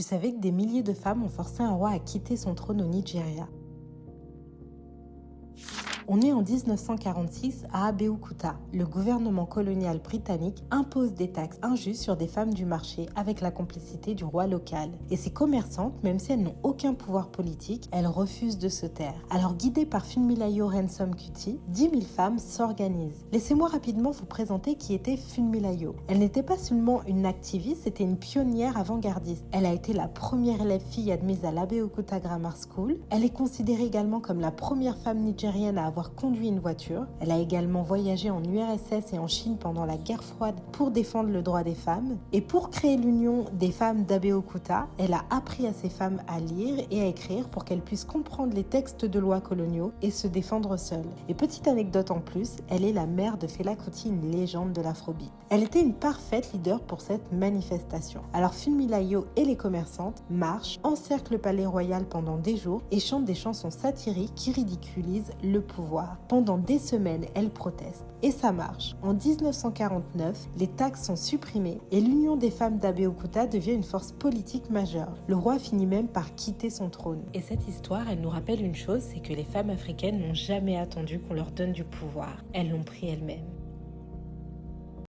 Tu savais que des milliers de femmes ont forcé un roi à quitter son trône au Nigeria? On est en 1946 à Abeokuta. Le gouvernement colonial britannique impose des taxes injustes sur des femmes du marché avec la complicité du roi local. Et ces commerçantes, même si elles n'ont aucun pouvoir politique, elles refusent de se taire. Alors guidées par Funmilayo Ransome Kuti, 10 000 femmes s'organisent. Laissez-moi rapidement vous présenter qui était Funmilayo. Elle n'était pas seulement une activiste, c'était une pionnière avant-gardiste. Elle a été la première élève fille admise à l'Abeokuta Grammar School. Elle est considérée également comme la première femme nigérienne à avoir conduit une voiture. Elle a également voyagé en URSS et en Chine pendant la guerre froide pour défendre le droit des femmes. Et pour créer l'union des femmes d'Abeokuta, elle a appris à ces femmes à lire et à écrire pour qu'elles puissent comprendre les textes de loi coloniaux et se défendre seules. Et petite anecdote en plus, elle est la mère de Fela Kuti, une légende de l'afrobeat. Elle était une parfaite leader pour cette manifestation. Alors Funmilayo et les commerçantes marchent, encerclent le palais royal pendant des jours et chantent des chansons satiriques qui ridiculisent le pouvoir. Pendant des semaines, elles protestent. Et ça marche. En 1949, les taxes sont supprimées et l'Union des femmes d'Abeokuta devient une force politique majeure. Le roi finit même par quitter son trône. Et cette histoire, elle nous rappelle une chose, c'est que les femmes africaines n'ont jamais attendu qu'on leur donne du pouvoir. Elles l'ont pris elles-mêmes.